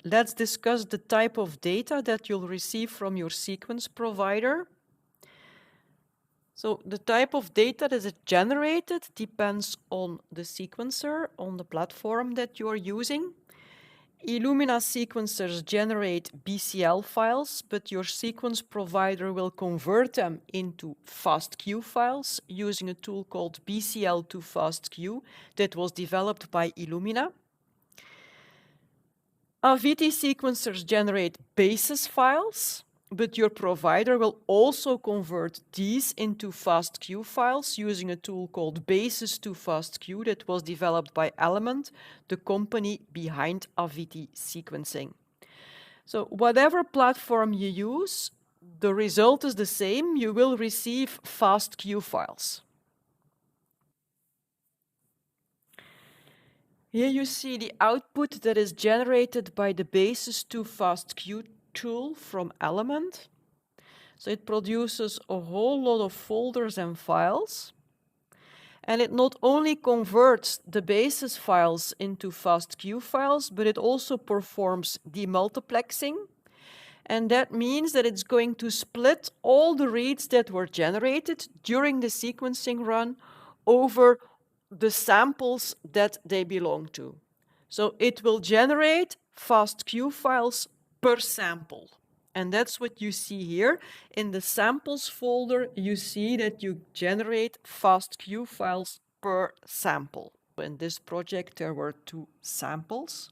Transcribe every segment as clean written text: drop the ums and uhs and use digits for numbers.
let's discuss the type of data that you'll receive from your sequence provider. So the type of data that is generated depends on the sequencer, on the platform that you're using. Illumina sequencers generate BCL files, but your sequence provider will convert them into FASTQ files using a tool called BCL to FASTQ that was developed by Illumina. AVITI sequencers generate basis files, but your provider will also convert these into FASTQ files using a tool called Basis to FASTQ that was developed by Element, the company behind AVITI sequencing. So whatever platform you use, the result is the same. You will receive FASTQ files. Here you see the output that is generated by the Basis to FASTQ tool from Element. So it produces a whole lot of folders and files. And it not only converts the basis files into FASTQ files, but it also performs demultiplexing. And that means that it's going to split all the reads that were generated during the sequencing run over the samples that they belong to. So it will generate FASTQ files per sample. And that's what you see here. In the samples folder, you see that you generate FASTQ files per sample. In this project, there were 2 samples.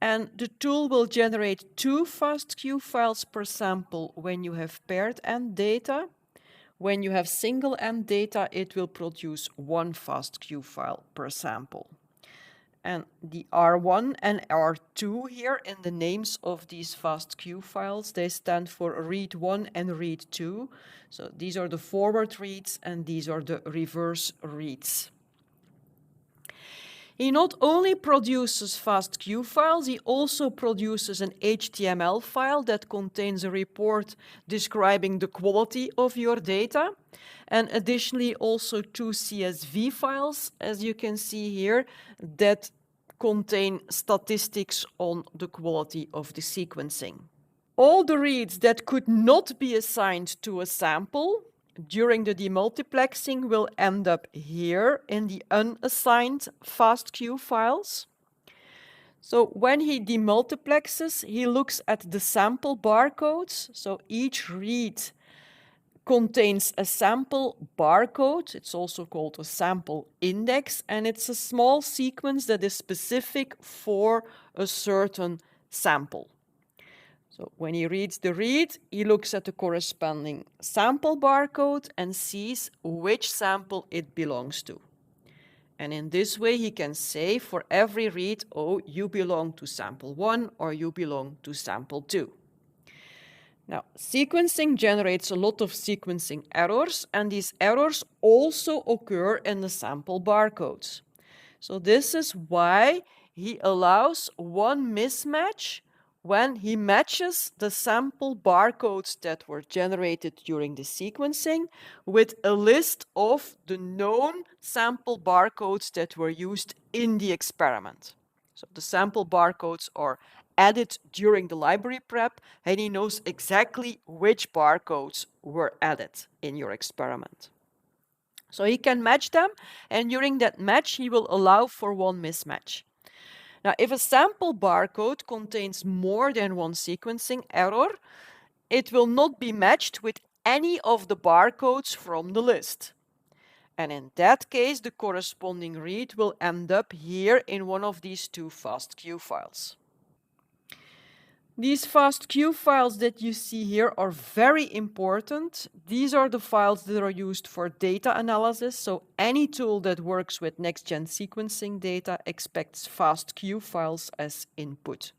And the tool will generate 2 FASTQ files per sample when you have paired end data. When you have single end data, it will produce 1 FASTQ file per sample. And the R1 and R2 here in the names of these FASTQ files, they stand for read 1 and read 2. So these are the forward reads and these are the reverse reads. He not only produces FASTQ files, he also produces an HTML file that contains a report describing the quality of your data, and additionally also 2 CSV files, as you can see here, that contain statistics on the quality of the sequencing. All the reads that could not be assigned to a sample during the demultiplexing will end up here in the unassigned FASTQ files. So when he demultiplexes, he looks at the sample barcodes. So each read contains a sample barcode. It's also called a sample index, and it's a small sequence that is specific for a certain sample. So when he reads the read, he looks at the corresponding sample barcode and sees which sample it belongs to. And in this way, he can say for every read, oh, you belong to sample 1 or you belong to sample 2. Now, sequencing generates a lot of sequencing errors, and these errors also occur in the sample barcodes. So this is why he allows one mismatch when he matches the sample barcodes that were generated during the sequencing with a list of the known sample barcodes that were used in the experiment. So the sample barcodes are added during the library prep, and he knows exactly which barcodes were added in your experiment. So he can match them, and during that match, he will allow for one mismatch. Now, if a sample barcode contains more than one sequencing error, it will not be matched with any of the barcodes from the list. And in that case, the corresponding read will end up here in one of these 2 FASTQ files. These FASTQ files that you see here are very important. These are the files that are used for data analysis. So any tool that works with next-gen sequencing data expects FASTQ files as input.